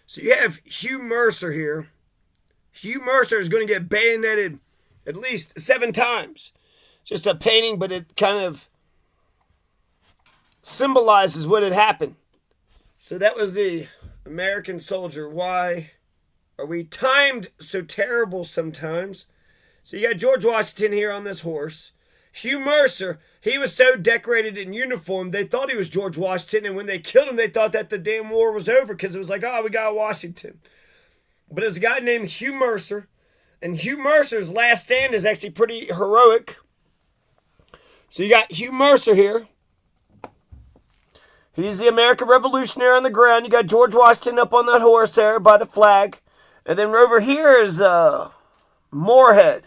So you have Hugh Mercer here. Hugh Mercer is going to get bayoneted at least 7 times. Just a painting, but it kind of symbolizes what had happened. So that was the American soldier. Why are we timed so terrible sometimes? So you got George Washington here on this horse. Hugh Mercer, he was so decorated in uniform, they thought he was George Washington, and when they killed him, they thought that the damn war was over because it was like, oh, we got Washington. But there's a guy named Hugh Mercer, and Hugh Mercer's last stand is actually pretty heroic. So you got Hugh Mercer here. He's the American Revolutionary on the ground. You got George Washington up on that horse there by the flag. And then over here is Moorhead.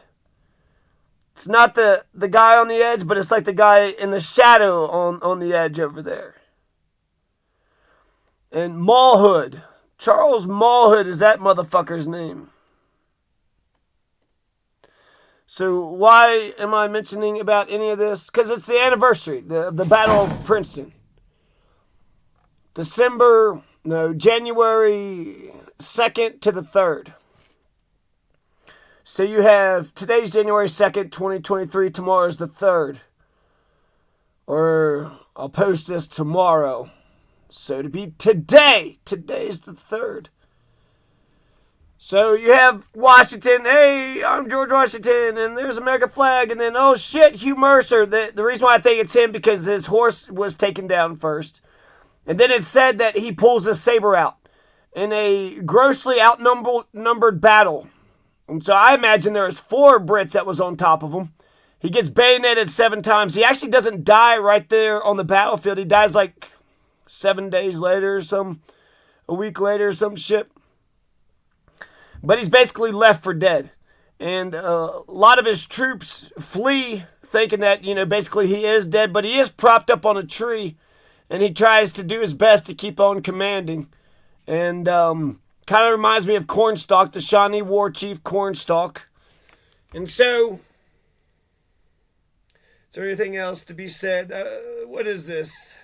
It's not the guy on the edge, but it's like the guy in the shadow on the edge over there. And Mulhood. Charles Mulhood is that motherfucker's name. So why am I mentioning about any of this? Because it's the anniversary, the Battle of Princeton. January 2nd to the 3rd. So you have, today's January 2nd, 2023, tomorrow's the 3rd. Or I'll post this tomorrow. So to be today's the 3rd. So you have Washington, hey, I'm George Washington, and there's American flag, and then, oh shit, Hugh Mercer. The reason why I think it's him, because his horse was taken down first. And then it said that he pulls his saber out in a grossly outnumbered battle. And so I imagine there was 4 Brits that was on top of him. He gets bayoneted 7 times. He actually doesn't die right there on the battlefield. He dies like 7 days later or a week later or some shit. But he's basically left for dead. And a lot of his troops flee thinking that, basically he is dead. But he is propped up on a tree. And he tries to do his best to keep on commanding. And kind of reminds me of Cornstalk, the Shawnee war chief Cornstalk. And so, is there anything else to be said? What is this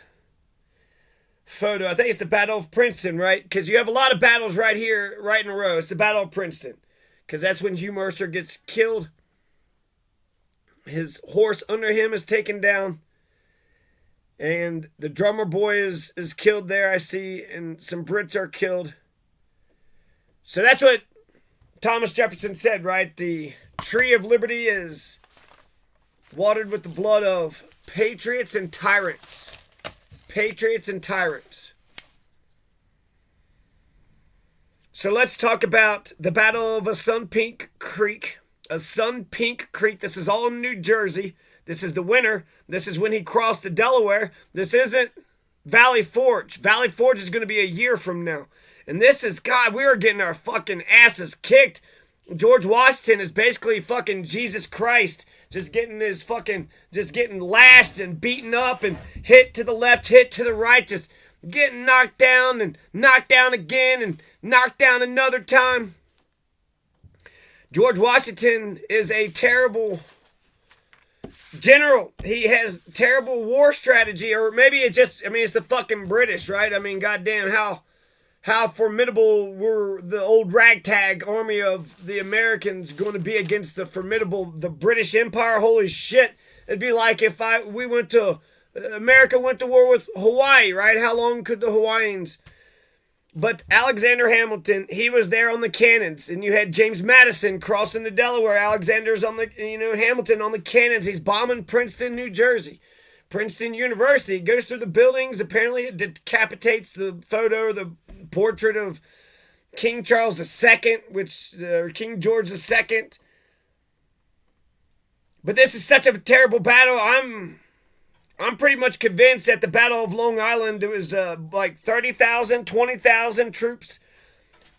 photo? I think it's the Battle of Princeton, right? Because you have a lot of battles right here, right in a row. It's the Battle of Princeton. Because that's when Hugh Mercer gets killed. His horse under him is taken down. And the drummer boy is killed there, I see. And some Brits are killed. So that's what Thomas Jefferson said, right? The tree of liberty is watered with the blood of patriots and tyrants. Patriots and tyrants. So let's talk about the Battle of Assunpink Creek. Assunpink Creek. This is all in New Jersey. This is the winter. This is when he crossed the Delaware. This isn't Valley Forge. Valley Forge is going to be a year from now. And this is, God, we are getting our fucking asses kicked. George Washington is basically fucking Jesus Christ. Just getting lashed and beaten up and hit to the left, hit to the right. Just getting knocked down and knocked down again and knocked down another time. George Washington is a terrible general. He has terrible war strategy, or maybe it's the fucking British, right? I mean, goddamn, how formidable were the old ragtag army of the Americans going to be against the British Empire? Holy shit. It'd be like if America went to war with Hawaii, right? How long could the Hawaiians? But Alexander Hamilton, he was there on the cannons, and you had James Madison crossing the Delaware. Alexander's on Hamilton on the cannons. He's bombing Princeton, New Jersey. Princeton University goes through the buildings. Apparently it decapitates the photo, the portrait of King Charles II, King George II. But this is such a terrible battle. I'm pretty much convinced at the Battle of Long Island, it was like 30,000, 20,000 troops,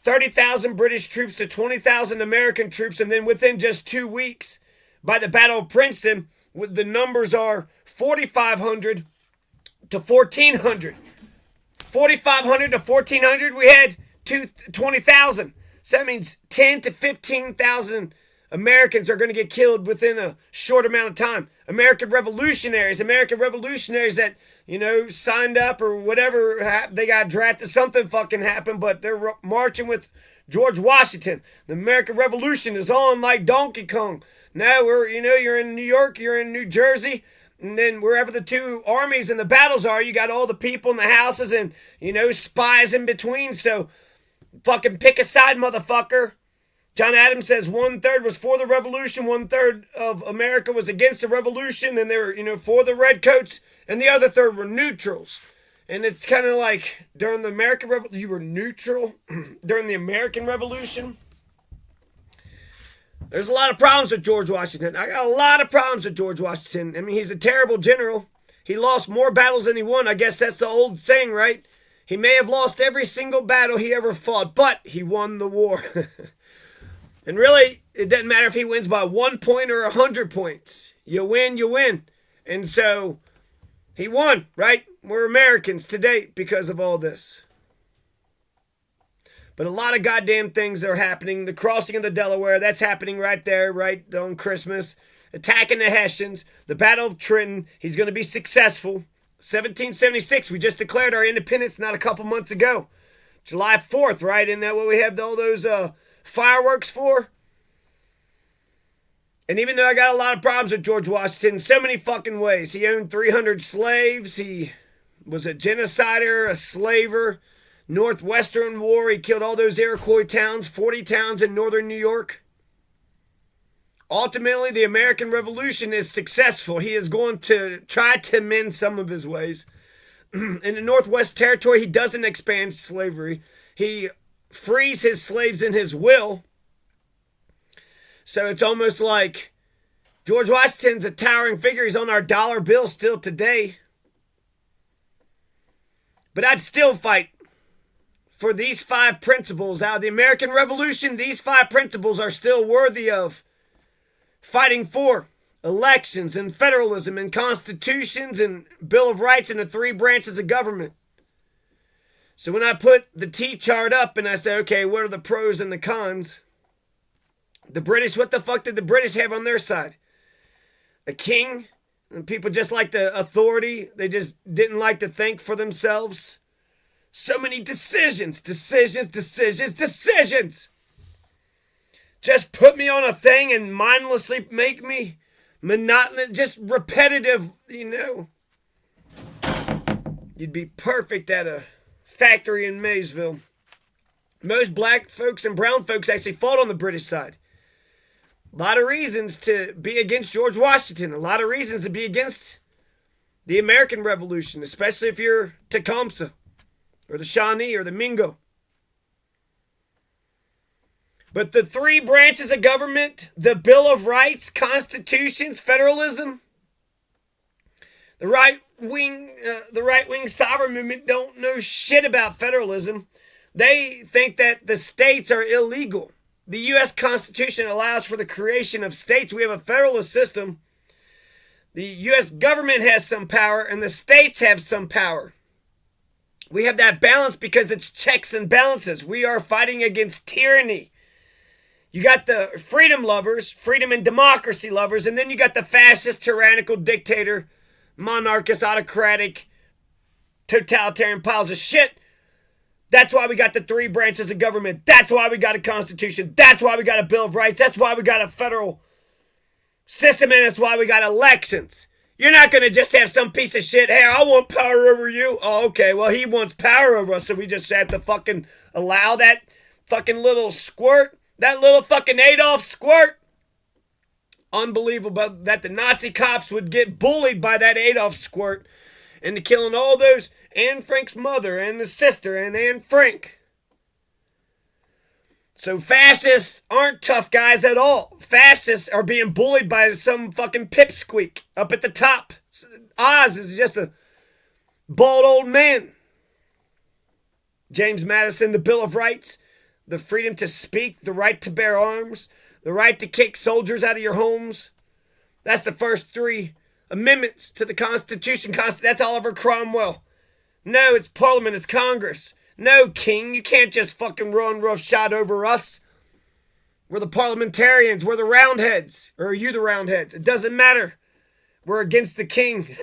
30,000 British troops to 20,000 American troops, and then within just 2 weeks, by the Battle of Princeton, the numbers are 4,500 to 1,400. 4,500 to 1,400, we had 20,000. So that means 10 to 15,000 Americans are going to get killed within a short amount of time. American revolutionaries that, signed up or whatever. They got drafted. Something fucking happened, but they're marching with George Washington. The American Revolution is on like Donkey Kong. Now you're in New York, you're in New Jersey, and then wherever the two armies and the battles are, you got all the people in the houses and, spies in between. So fucking pick a side, motherfucker. John Adams says 1/3 was for the revolution, 1/3 of America was against the revolution, and they were, for the redcoats, and the other third were neutrals. And it's kind of like during the American Revolution, you were neutral during the American Revolution. There's a lot of problems with George Washington. I got a lot of problems with George Washington. I mean, he's a terrible general. He lost more battles than he won. I guess that's the old saying, right? He may have lost every single battle he ever fought, but he won the war. And really, it doesn't matter if he wins by 1 point or 100 points. You win, you win. And so, he won, right? We're Americans today because of all this. But a lot of goddamn things are happening. The crossing of the Delaware, that's happening right there, right on Christmas. Attacking the Hessians. The Battle of Trenton, he's going to be successful. 1776, we just declared our independence not a couple months ago. July 4th, right? Isn't that what we have all those fireworks for? And even though I got a lot of problems with George Washington in so many fucking ways, he owned 300 slaves, he was a genocider, a slaver, Northwestern War, he killed all those Iroquois towns, 40 towns in northern New York. Ultimately, the American Revolution is successful. He is going to try to mend some of his ways. In the Northwest Territory, he doesn't expand slavery. He frees his slaves in his will. So it's almost like George Washington's a towering figure. He's on our dollar bill still today. But I'd still fight for these 5 principles. Out of the American Revolution, these 5 principles are still worthy of fighting for. Elections and federalism and constitutions and Bill of Rights and the 3 branches of government. So when I put the T-chart up and I say, okay, what are the pros and the cons? The British, what the fuck did the British have on their side? A king? And people just like the authority. They just didn't like to think for themselves. So many decisions. Just put me on a thing and mindlessly make me monotonous, just repetitive, You'd be perfect at a factory in Maysville. Most black folks and brown folks actually fought on the British side. A lot of reasons to be against George Washington. A lot of reasons to be against the American Revolution, especially if you're Tecumseh or the Shawnee or the Mingo. But the 3 branches of government, the Bill of Rights, constitutions, federalism, the right-wing sovereign movement don't know shit about federalism. They think that the states are illegal. The U.S. Constitution allows for the creation of states. We have a federalist system. The U.S. government has some power, and the states have some power. We have that balance because it's checks and balances. We are fighting against tyranny. You got the freedom lovers, freedom and democracy lovers, and then you got the fascist, tyrannical, dictator, monarchist, autocratic, totalitarian piles of shit. That's why we got the 3 branches of government. That's why we got a constitution. That's why we got a Bill of Rights. That's why we got a federal system, and that's why we got elections. You're not going to just have some piece of shit, hey, I want power over you. Oh, okay, well, he wants power over us, so we just have to fucking allow that fucking little squirt. That little fucking Adolf squirt. Unbelievable that the Nazi cops would get bullied by that Adolf squirt into killing all those, Anne Frank's mother and his sister and Anne Frank. So fascists aren't tough guys at all. Fascists are being bullied by some fucking pipsqueak up at the top. Oz is just a bald old man. James Madison, the Bill of Rights. The freedom to speak, the right to bear arms, the right to kick soldiers out of your homes. That's the first 3 amendments to the Constitution. That's Oliver Cromwell. No, it's Parliament, it's Congress. No, King, you can't just fucking run roughshod over us. We're the parliamentarians, we're the roundheads. Or are you the roundheads? It doesn't matter. We're against the king.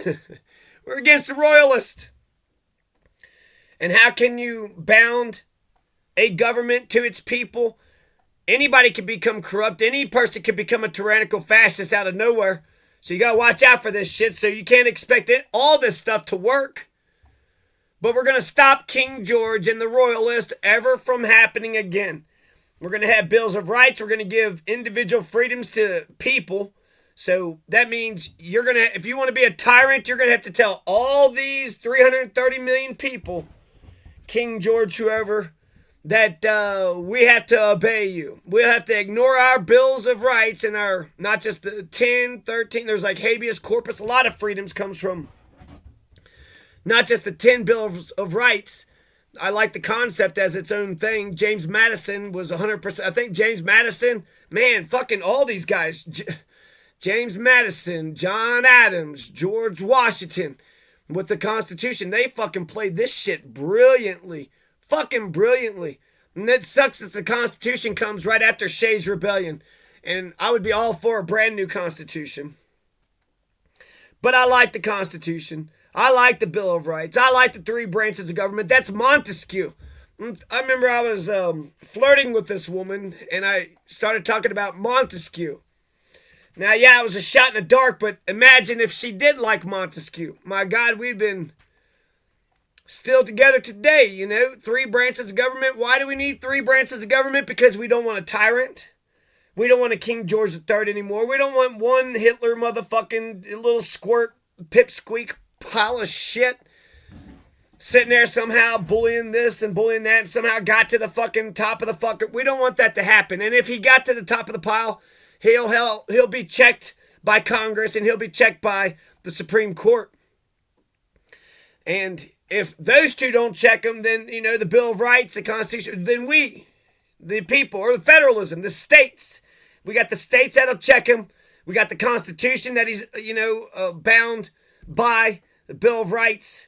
We're against the royalists. And how can you bound a government to its people? Anybody can become corrupt. Any person can become a tyrannical fascist out of nowhere. So you gotta watch out for this shit. So you can't expect all this stuff to work. But we're gonna stop King George and the royalists ever from happening again. We're gonna have bills of rights. We're gonna give individual freedoms to people. So that means if you want to be a tyrant, you're gonna have to tell all these 330 million people, King George, whoever, that we have to obey you. We'll have to ignore our bills of rights and our, not just the 10, 13, there's like habeas corpus. A lot of freedoms comes from not just the 10 bills of rights. I like the concept as its own thing. James Madison was 100%. I think James Madison, man, fucking all these guys. James Madison, John Adams, George Washington with the Constitution. They fucking played this shit brilliantly. Fucking brilliantly. And it sucks that the Constitution comes right after Shays' Rebellion. And I would be all for a brand new Constitution. But I like the Constitution. I like the Bill of Rights. I like the 3 branches of government. That's Montesquieu. I remember I was flirting with this woman and I started talking about Montesquieu. Now, yeah, it was a shot in the dark, but imagine if she did like Montesquieu. My God, we'd been still together today, you know, 3 branches of government. Why do we need 3 branches of government? Because we don't want a tyrant. We don't want a King George III anymore. We don't want one Hitler motherfucking little squirt, pipsqueak pile of shit sitting there somehow bullying this and bullying that and somehow got to the fucking top of the fucking... We don't want that to happen. And if he got to the top of the pile, he'll be checked by Congress and he'll be checked by the Supreme Court. And if those 2 don't check him, then, you know, the Bill of Rights, the Constitution, then we, the people, or the federalism, the states, we got the states that'll check him. We got the Constitution that he's, you know, bound by, the Bill of Rights,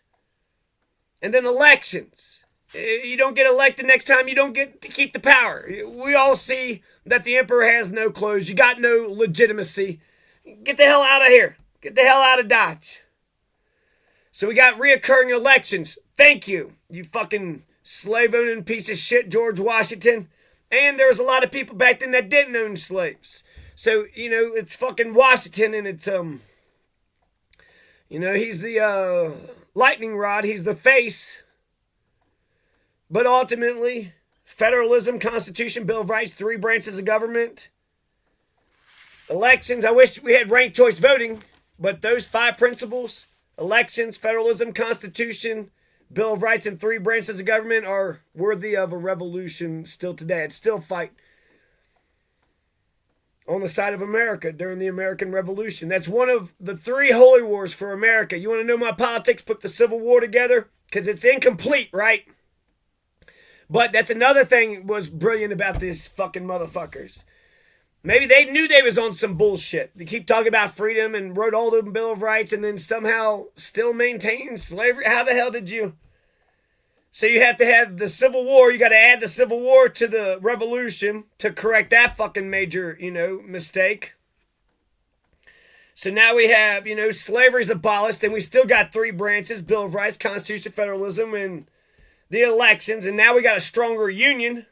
and then elections. You don't get elected next time, you don't get to keep the power. We all see that the emperor has no clothes. You got no legitimacy. Get the hell out of here. Get the hell out of Dodge. So we got reoccurring elections. Thank you, you fucking slave-owning piece of shit, George Washington. And there was a lot of people back then that didn't own slaves. So, you know, it's fucking Washington and it's, you know, he's the lightning rod. He's the face. But ultimately, federalism, Constitution, Bill of Rights, 3 branches of government, elections. I wish we had ranked choice voting, but those 5 principles, elections, federalism, Constitution, Bill of Rights, and 3 branches of government are worthy of a revolution still today. I'd still fight on the side of America during the American Revolution. That's one of the 3 holy wars for America. You want to know my politics? Put the Civil War together? Because it's incomplete, right? But that's another thing was brilliant about these fucking motherfuckers. Maybe they knew they was on some bullshit. They keep talking about freedom and wrote all the Bill of Rights and then somehow still maintain slavery. How the hell did you? So you have to have the Civil War. You got to add the Civil War to the Revolution to correct that fucking major, you know, mistake. So now we have, you know, slavery's abolished and we still got 3 branches, Bill of Rights, Constitution, federalism, and the elections. And now we got a stronger union.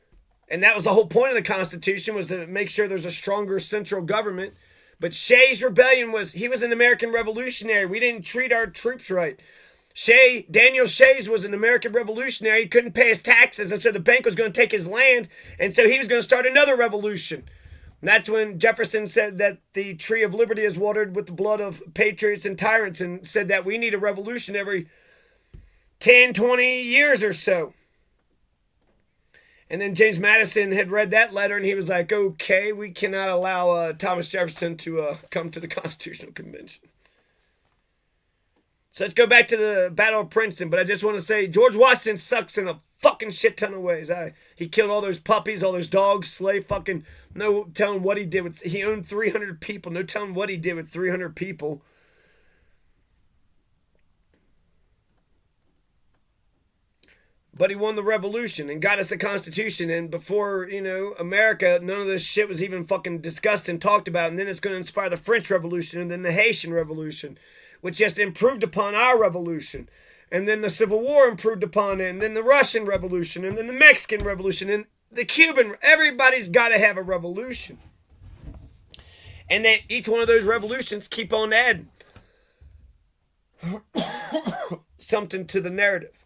And that was the whole point of the Constitution, was to make sure there's a stronger central government. But Shays' Rebellion he was an American revolutionary. We didn't treat our troops right. Daniel Shays was an American revolutionary. He couldn't pay his taxes, and so the bank was going to take his land, and so he was going to start another revolution. And that's when Jefferson said that the tree of liberty is watered with the blood of patriots and tyrants, and said that we need a revolution every 10, 20 years or so. And then James Madison had read that letter, and he was like, okay, we cannot allow Thomas Jefferson to come to the Constitutional Convention. So let's go back to the Battle of Princeton. But I just want to say, George Washington sucks in a fucking shit ton of ways. He killed all those puppies, all those dogs, slave fucking... No telling what he did with... He owned 300 people. No telling what he did with 300 people. But he won the revolution and got us a constitution. And before, you know, America, none of this shit was even fucking discussed and talked about. And then it's going to inspire the French Revolution and then the Haitian Revolution, which just improved upon our revolution. And then the Civil War improved upon it, and then the Russian Revolution, and then the Mexican Revolution, and the Cuban. Everybody's got to have a revolution. And then each one of those revolutions keep on adding something to the narrative.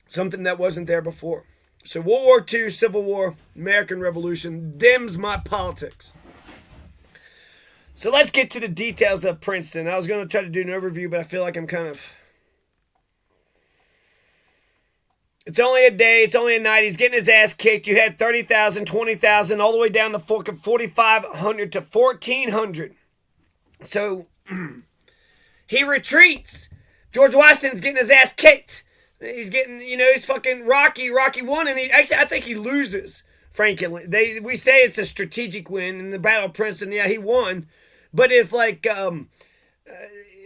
Something that wasn't there before. So World War II, Civil War, American Revolution, them's my politics. So let's get to the details of Princeton. I was going to try to do an overview, but I feel like I'm kind of... It's only a day. It's only a night. He's getting his ass kicked. You had 30,000, 20,000, all the way down to 4,500 to 1,400. So he retreats. George Washington's getting his ass kicked. He's getting, he's fucking Rocky won, and I think he loses, frankly. We say it's a strategic win in the Battle of Princeton. Yeah, he won. But if,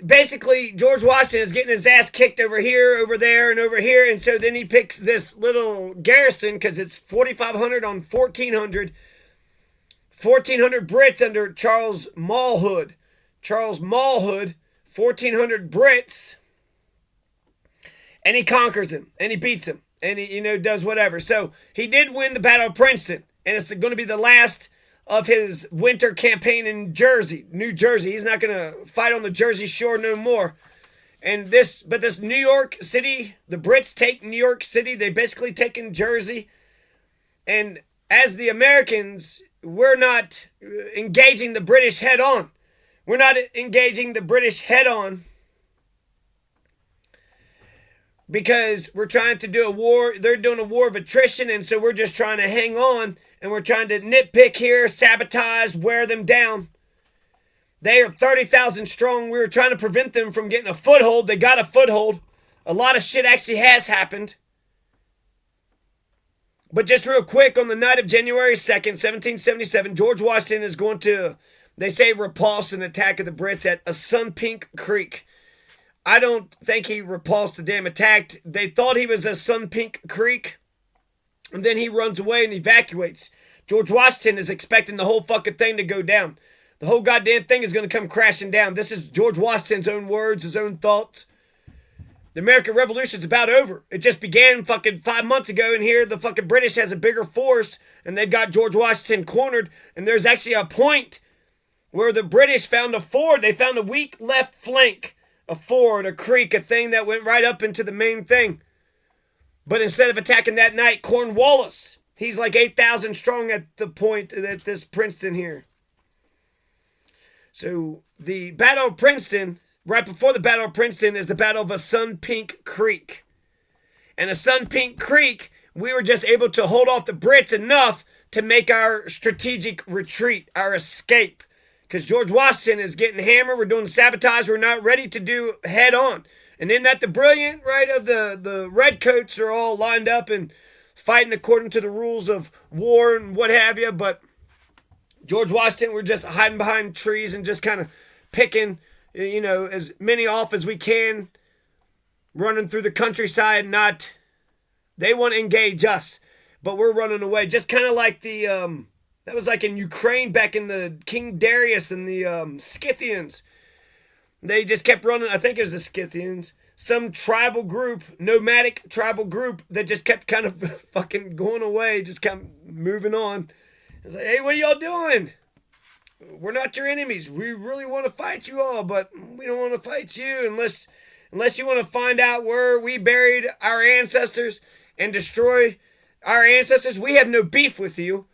basically, George Washington is getting his ass kicked over here, over there, and over here, and so then he picks this little garrison, because it's 4,500 on 1,400. 1,400 Brits under Charles Malhood. 1,400 Brits, and he conquers him, and he beats him, and he, does whatever. So he did win the Battle of Princeton, and it's going to be the last of his winter campaign in New Jersey. He's not going to fight on the Jersey Shore no more. And this New York City, the Brits take New York City. They basically take in Jersey. And as the Americans, we're not engaging the British head on. We're not engaging the British head on because we're trying to do a war. They're doing a war of attrition, and so we're just trying to hang on. And we're trying to nitpick here, sabotage, wear them down. They are 30,000 strong. We were trying to prevent them from getting a foothold. They got a foothold. A lot of shit actually has happened. But just real quick, on the night of January 2nd, 1777, George Washington is going to, they say, repulse an attack of the Brits at Assunpink Creek. I don't think he repulsed the damn attack. They thought he was at Assunpink Creek. And then he runs away and evacuates. George Washington is expecting the whole fucking thing to go down. The whole goddamn thing is going to come crashing down. This is George Washington's own words, his own thoughts. The American Revolution's about over. It just began fucking 5 months ago, and here the fucking British has a bigger force, and they've got George Washington cornered, and there's actually a point where the British found a ford. They found a weak left flank, a ford, a creek, a thing that went right up into the main thing. But instead of attacking that night, Cornwallis, he's like 8,000 strong at the point at this Princeton here. So the Battle of Princeton, right before the Battle of Princeton, is the Battle of Assunpink Creek. And Assunpink Creek, we were just able to hold off the Brits enough to make our strategic retreat, our escape. Because George Washington is getting hammered. We're doing sabotage. We're not ready to do head on. And isn't that the brilliant, right, of the redcoats are all lined up and fighting according to the rules of war and what have you. But George Washington, we're just hiding behind trees and just kind of picking, as many off as we can, running through the countryside. They want to engage us, but we're running away. Just kind of like that was like in Ukraine back in the King Darius and the Scythians. They just kept running. I think it was the Scythians. Some tribal group, nomadic tribal group that just kept kind of fucking going away, just kind of moving on. It's like, hey, what are y'all doing? We're not your enemies. We really want to fight you all, but we don't want to fight you unless you want to find out where we buried our ancestors and destroy our ancestors. We have no beef with you.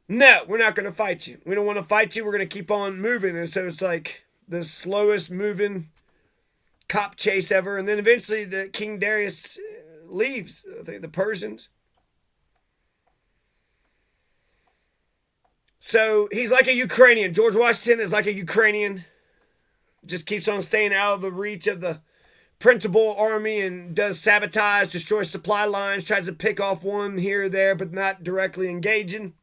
No, we're not going to fight you. We don't want to fight you. We're going to keep on moving. And so it's like the slowest moving cop chase ever. And then eventually the King Darius leaves. I think the Persians. So he's like a Ukrainian. George Washington is like a Ukrainian. Just keeps on staying out of the reach of the principal army and does sabotage, destroys supply lines, tries to pick off one here or there, but not directly engaging.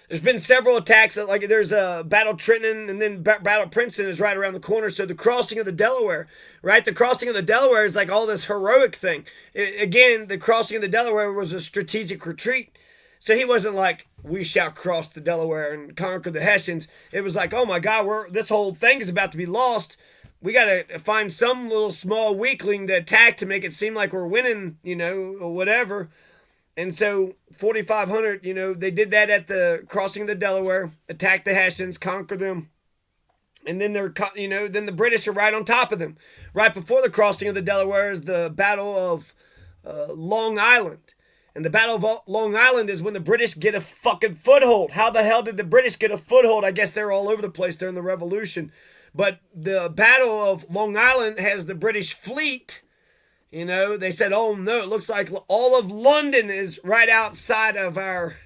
There's been several attacks. Like there's a Battle Trenton, and then Battle Princeton is right around the corner. So the crossing of the Delaware, right? The crossing of the Delaware is like all this heroic thing. Again, the crossing of the Delaware was a strategic retreat. So he wasn't like, we shall cross the Delaware and conquer the Hessians. It was like, oh my God, this whole thing is about to be lost. We got to find some little small weakling to attack to make it seem like we're winning, or whatever. And so 4,500, they did that at the crossing of the Delaware, attacked the Hessians, conquer them. And then then the British are right on top of them. Right before the crossing of the Delaware is the Battle of Long Island. And the Battle of Long Island is when the British get a fucking foothold. How the hell did the British get a foothold? I guess they were all over the place during the Revolution. But the Battle of Long Island has the British fleet. They said, oh no, it looks like all of London is right outside of our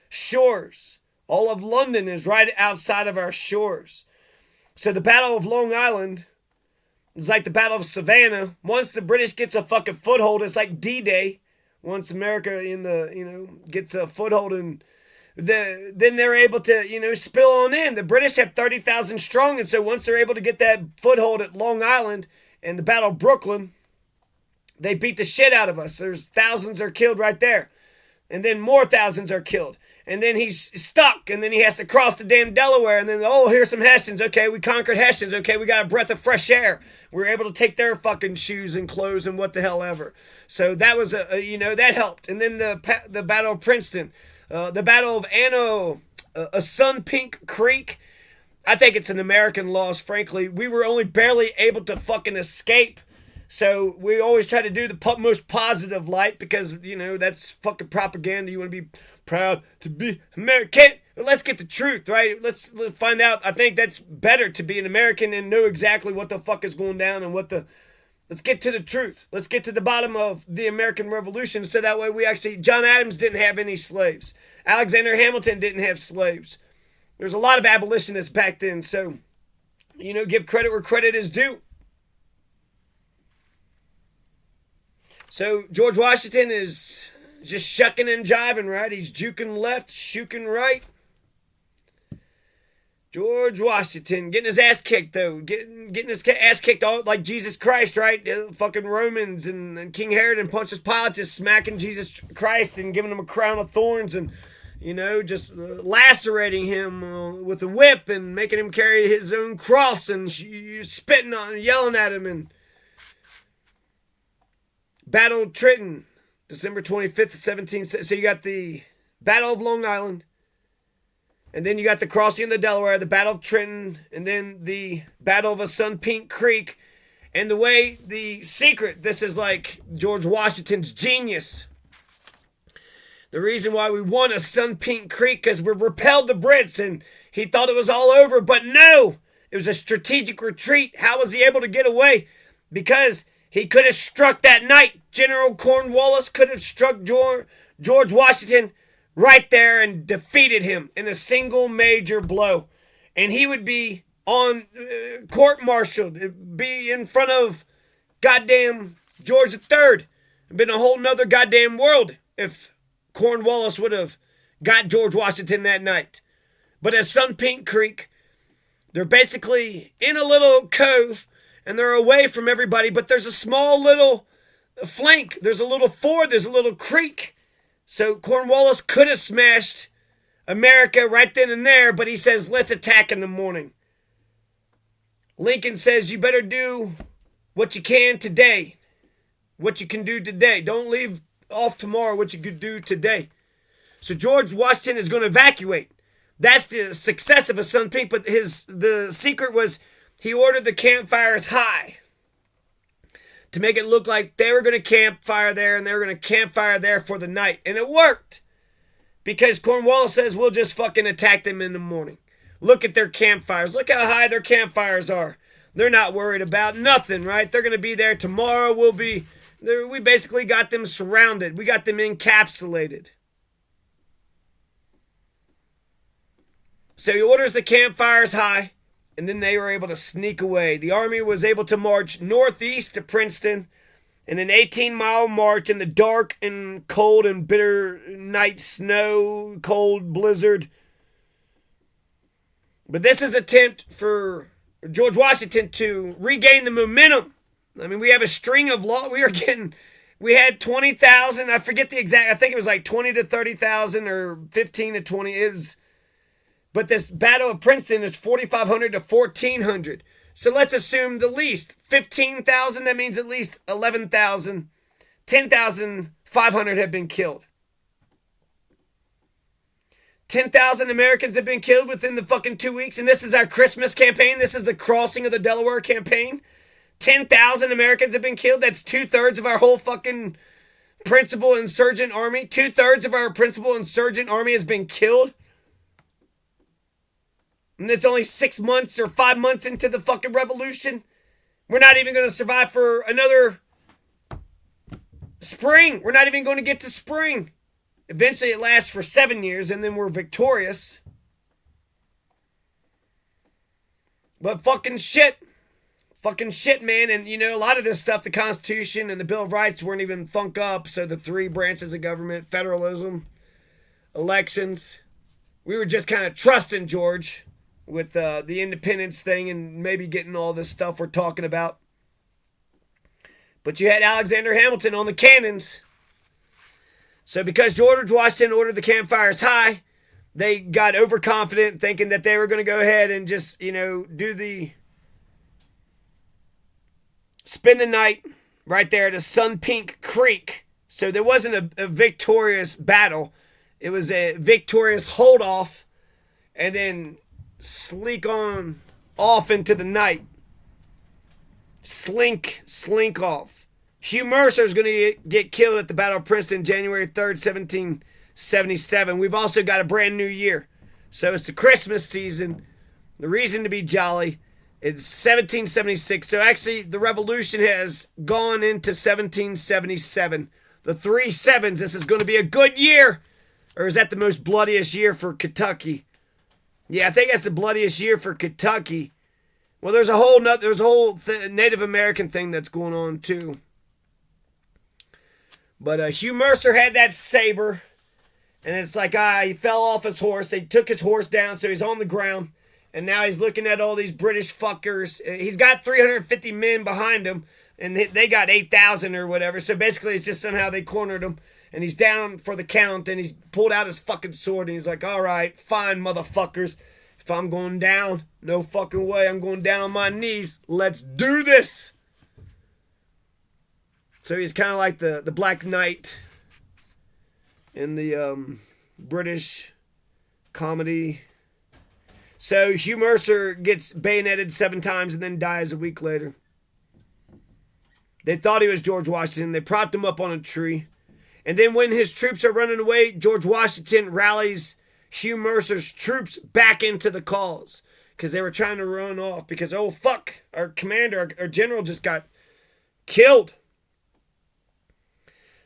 shores. All of London is right outside of our shores. So the Battle of Long Island is like the Battle of Savannah. Once the British gets a fucking foothold, it's like D-Day. Once America gets a foothold, and then they're able to, spill on in. The British have 30,000 strong, and so once they're able to get that foothold at Long Island and the Battle of Brooklyn, they beat the shit out of us. There's thousands are killed right there. And then more thousands are killed. And then he's stuck, and then he has to cross the damn Delaware, and then, here's some Hessians. Okay, we conquered Hessians. Okay, we got a breath of fresh air. We're able to take their fucking shoes and clothes and what the hell ever. So that was, that helped. And then the Battle of Princeton, the Battle of Sunpink Creek. I think it's an American loss, frankly. We were only barely able to fucking escape. So we always try to do the most positive light because, that's fucking propaganda. You want to be proud to be American. Let's get the truth, right? Let's find out. I think that's better to be an American and know exactly what the fuck is going down and let's get to the truth. Let's get to the bottom of the American Revolution so that way John Adams didn't have any slaves. Alexander Hamilton didn't have slaves. There's a lot of abolitionists back then, so, give credit where credit is due. So George Washington is just shucking and jiving, right? He's juking left, shuking right. George Washington getting his ass kicked, though. Getting his ass kicked all like Jesus Christ, right? Fucking Romans and King Herod and Pontius Pilate just smacking Jesus Christ and giving him a crown of thorns and, just lacerating him with a whip and making him carry his own cross and spitting on and yelling at him. And Battle of Trenton, December 25th, 17. So you got the Battle of Long Island, and then you got the crossing of the Delaware, the Battle of Trenton, and then the Battle of Sunpink Creek. And the secret, this is like George Washington's genius. The reason why we won Sunpink Creek because we repelled the Brits, and he thought it was all over, but no, it was a strategic retreat. How was he able to get away? Because he could have struck that night. General Cornwallis could have struck George Washington right there and defeated him in a single major blow. And he would be on court-martialed, be in front of goddamn George III. It'd been a whole nother goddamn world if Cornwallis would have got George Washington that night. But at Sunpink Creek, they're basically in a little cove, and they're away from everybody, but there's a small little flank. There's a little ford. There's a little creek. So Cornwallis could have smashed America right then and there, but he says, let's attack in the morning. Lincoln says, you better do what you can today. What you can do today. Don't leave off tomorrow what you could do today. So George Washington is going to evacuate. That's the success of a Sunpink, but the secret was he ordered the campfires high to make it look like they were going to campfire there and they were going to campfire there for the night. And it worked because Cornwallis says we'll just fucking attack them in the morning. Look at their campfires. Look how high their campfires are. They're not worried about nothing, right? They're going to be there tomorrow. We basically got them surrounded. We got them encapsulated. So he orders the campfires high. And then they were able to sneak away. The army was able to march northeast to Princeton in an 18-mile march in the dark and cold and bitter night snow, cold blizzard. But this is an attempt for George Washington to regain the momentum. I mean, we have a string of we We had 20,000. I forget the exact. I think it was like 20 to 30,000 or 15 to 20. It was, but this Battle of Princeton is 4,500 to 1,400. So let's assume the least 15,000. That means at least 11,000, 10,500 have been killed. 10,000 Americans have been killed within the fucking 2 weeks. And this is our Christmas campaign. This is the crossing of the Delaware campaign. 10,000 Americans have been killed. That's 2/3 of our whole fucking principal insurgent army. 2/3 of our principal insurgent army has been killed. And it's only 6 months or 5 months into the fucking revolution. We're not even going to survive for another spring. We're not even going to get to spring. Eventually it lasts for 7 years and then we're victorious. But fucking shit. Fucking shit, man. And, you know, a lot of this stuff, the Constitution and the Bill of Rights weren't even thunk up. So the 3 branches of government, federalism, elections. We were just kind of trusting George with the independence thing and maybe getting all this stuff we're talking about. But you had Alexander Hamilton on the cannons. So because George Washington ordered the campfires high, they got overconfident thinking that they were going to go ahead and just, you know, spend the night right there at a Sun Pink Creek. So there wasn't a victorious battle. It was a victorious hold off and then slink on off into the night. Slink off. Hugh Mercer is going to get killed at the Battle of Princeton, January 3rd, 1777. We've also got a brand new year. So it's the Christmas season. The reason to be jolly. It's 1776. So actually, the revolution has gone into 1777. The 3 sevens. This is going to be a good year. Or is that the most bloodiest year for Kentucky? Yeah, I think that's the bloodiest year for Kentucky. Well, there's a whole Native American thing that's going on too. But Hugh Mercer had that saber, and it's like, he fell off his horse. They took his horse down, so he's on the ground, and now he's looking at all these British fuckers. He's got 350 men behind him, and they got 8,000 or whatever. So basically, it's just somehow they cornered him, and he's down for the count, and he's pulled out his fucking sword, and he's like, all right, fine, motherfuckers. If I'm going down, no fucking way. I'm going down on my knees. Let's do this. So he's kind of like the Black Knight in the British comedy. So Hugh Mercer gets bayoneted 7 times and then dies a week later. They thought he was George Washington. They propped him up on a tree. And then when his troops are running away, George Washington rallies Hugh Mercer's troops back into the cause. Because they were trying to run off. Because, oh fuck, our commander, our general just got killed.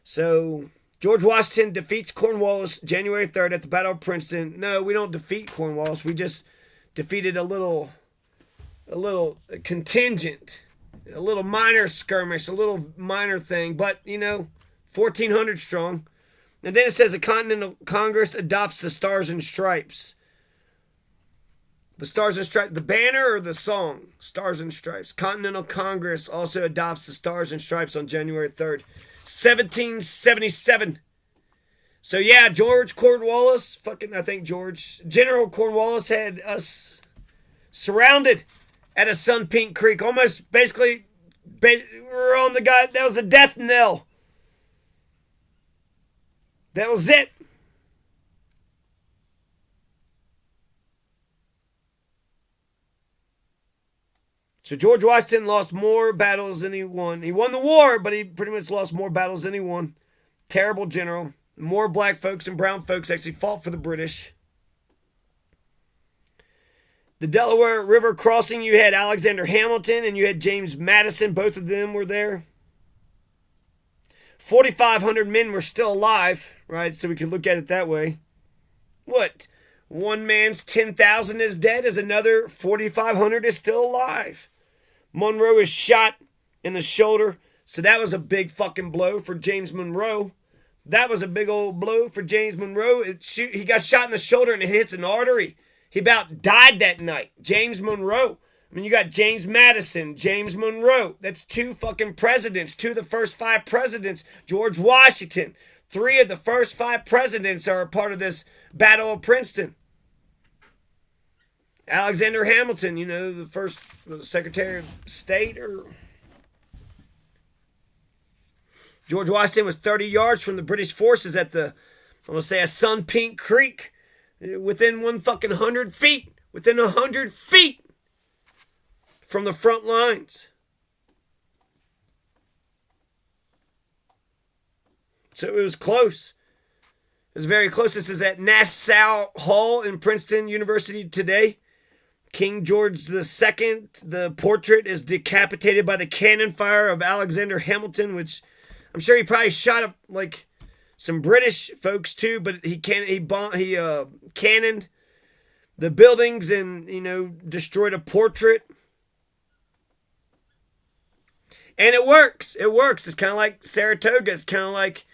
So, George Washington defeats Cornwallis January 3rd at the Battle of Princeton. No, we don't defeat Cornwallis. We just defeated a little contingent, a little minor skirmish, a little minor thing. But, 1,400 strong. And then it says the Continental Congress adopts the Stars and Stripes. The Stars and Stripes, the banner or the song? Stars and Stripes. Continental Congress also adopts the Stars and Stripes on January 3rd. 1777. So yeah, General Cornwallis had us surrounded at a Sun Pink Creek. Almost basically, we're on the guy. That was a death knell. That was it. So George Washington lost more battles than he won. He won the war, but he pretty much lost more battles than he won. Terrible general. More black folks and brown folks actually fought for the British. The Delaware River crossing, you had Alexander Hamilton and you had James Madison. Both of them were there. 4,500 men were still alive, right? So we could look at it that way. What? One man's 10,000 is dead as another 4,500 is still alive. Monroe is shot in the shoulder. So that was a big fucking blow for James Monroe. That was a big old blow for James Monroe. He got shot in the shoulder and it hits an artery. He about died that night. James Monroe. I mean, you got James Madison, James Monroe. That's 2 fucking presidents. 2 of the first 5 presidents. George Washington. 3 of the first 5 presidents are a part of this Battle of Princeton. Alexander Hamilton, the first Secretary of State. George Washington was 30 yards from the British forces at I'm going to say a Sunpink Creek. Within 100 feet. Within 100 feet from the front lines. So it was close. It was very close. This is at Nassau Hall in Princeton University today. King George II, the portrait is decapitated by the cannon fire of Alexander Hamilton, which I'm sure he probably shot up like some British folks too, but he cannoned the buildings and, destroyed a portrait. And it works. It works. It's kind of like Saratoga. It's kind of like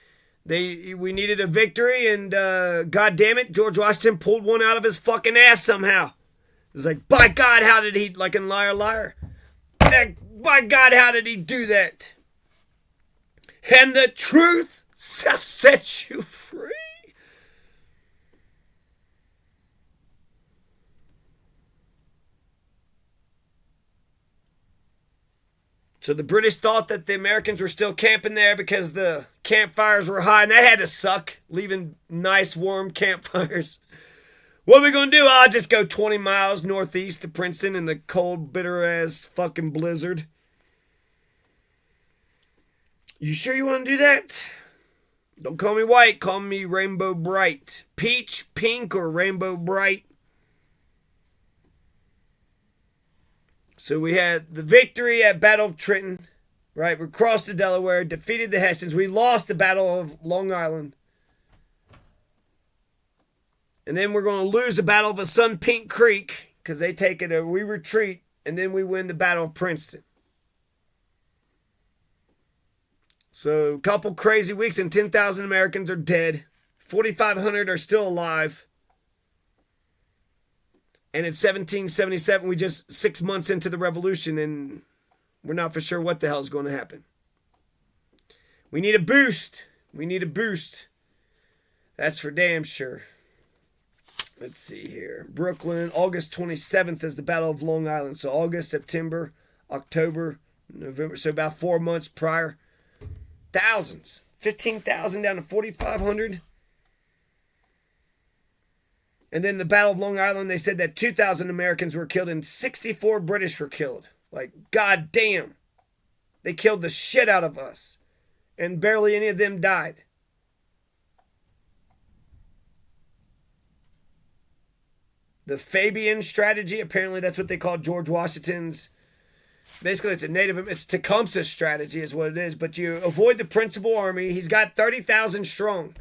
we needed a victory, and God damn it, George Washington pulled one out of his fucking ass somehow. It's like, by God, how did he, like in Liar Liar? By God, how did he do that? And the truth shall set you free. So the British thought that the Americans were still camping there because the campfires were high, and that had to suck, leaving nice warm campfires. What are we going to do? I'll just go 20 miles northeast of Princeton in the cold, bitter-ass fucking blizzard. You sure you want to do that? Don't call me white, call me rainbow bright. Peach, pink, or rainbow bright. So we had the victory at Battle of Trenton, right? We crossed the Delaware, defeated the Hessians. We lost the Battle of Long Island. And then we're going to lose the Battle of Sunpink Creek because they take it, we retreat, and then we win the Battle of Princeton. So a couple crazy weeks and 10,000 Americans are dead. 4,500 are still alive. And in 1777, we just 6 months into the revolution, and we're not for sure what the hell is going to happen. We need a boost. We need a boost. That's for damn sure. Let's see here. Brooklyn, August 27th is the Battle of Long Island. So August, September, October, November. So about 4 months prior. Thousands. 15,000 down to 4,500. And then the Battle of Long Island, they said that 2,000 Americans were killed and 64 British were killed. Like, goddamn. They killed the shit out of us. And barely any of them died. The Fabian strategy, apparently that's what they call George Washington's. Basically, it's Tecumseh's strategy is what it is. But you avoid the principal army. He's got 30,000 strong.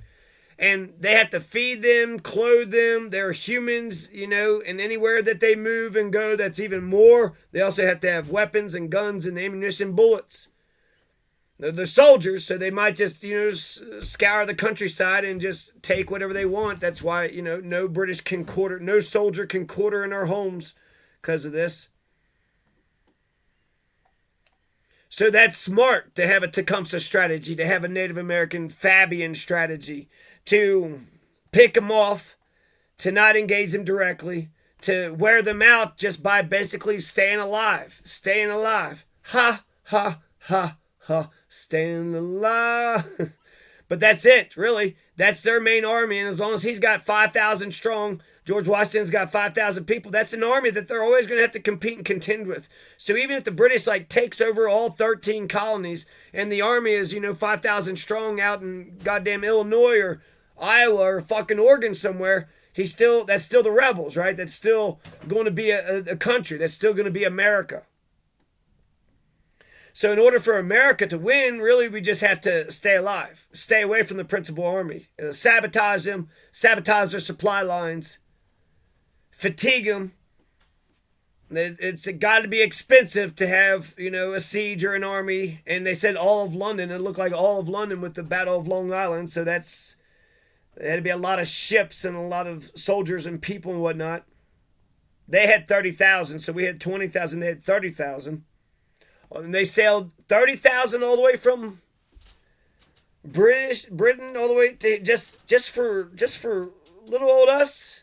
And they have to feed them, clothe them. They're humans, and anywhere that they move and go, that's even more. They also have to have weapons and guns and ammunition, bullets. They're soldiers, so they might just, scour the countryside and just take whatever they want. That's why, no soldier can quarter in our homes because of this. So that's smart to have a Tecumseh strategy, to have a Native American Fabian strategy, to pick them off, to not engage them directly, to wear them out just by basically staying alive. Staying alive. Ha, ha, ha, ha. Staying alive. But that's it, really. That's their main army, and as long as he's got 5,000 strong, George Washington's got 5,000 people, that's an army that they're always going to have to compete and contend with. So even if the British takes over all 13 colonies and the army is, 5,000 strong out in goddamn Illinois or Iowa or fucking Oregon somewhere, that's still the rebels, right? That's still going to be a country. That's still going to be America. So in order for America to win, really, we just have to stay alive. Stay away from the principal army. Sabotage them. Sabotage their supply lines. Fatigue them. It's got to be expensive to have, a siege or an army. And they said all of London. It looked like all of London with the Battle of Long Island. So there had to be a lot of ships and a lot of soldiers and people and whatnot. They had 30,000, so we had 20,000. They had 30,000. And they sailed 30,000 all the way from Britain all the way to just for little old us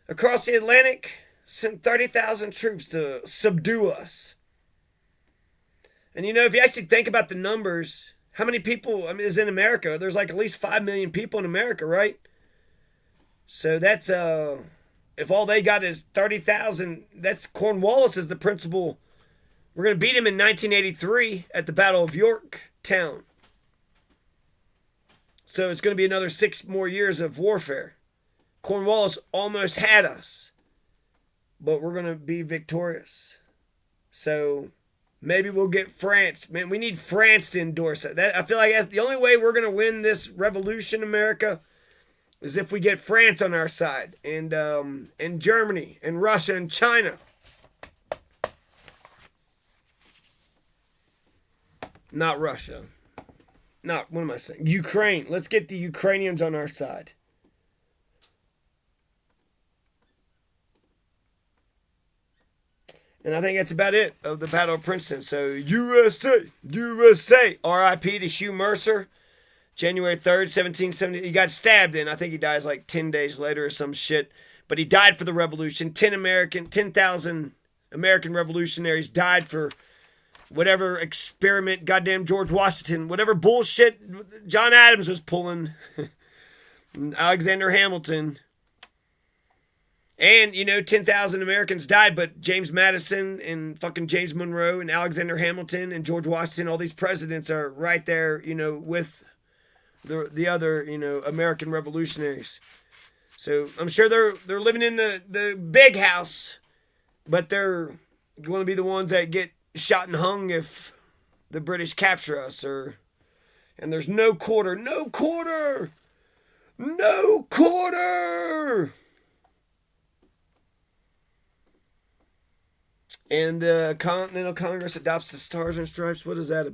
across the Atlantic. Sent 30,000 troops to subdue us. And if you actually think about the numbers, how many people is in America? There's like at least 5 million people in America, right? So that's if all they got is 30,000, that's Cornwallis is the principal. We're going to beat him in 1983 at the Battle of Yorktown. So it's going to be another 6 more years of warfare. Cornwallis almost had us, but we're going to be victorious. So maybe we'll get France. Man, we need France to endorse it. I feel like that's the only way we're going to win this revolution, America, is if we get France on our side, and Germany, and Russia, and China. Not Russia. What am I saying? Ukraine. Let's get the Ukrainians on our side. And I think that's about it of the Battle of Princeton. So, USA, R.I.P. to Hugh Mercer. January 3rd, 1770. He got stabbed in. I think he dies like 10 days later or some shit. But he died for the revolution. 10,000 American revolutionaries died for whatever experiment goddamn George Washington, whatever bullshit John Adams was pulling. Alexander Hamilton. And, 10,000 Americans died, but James Madison and fucking James Monroe and Alexander Hamilton and George Washington, all these presidents are right there, with the other, American revolutionaries. So I'm sure they're living in the big house, but they're going to be the ones that get shot and hung if the British capture us, and there's no quarter. And the Continental Congress adopts the Stars and Stripes. What is that about?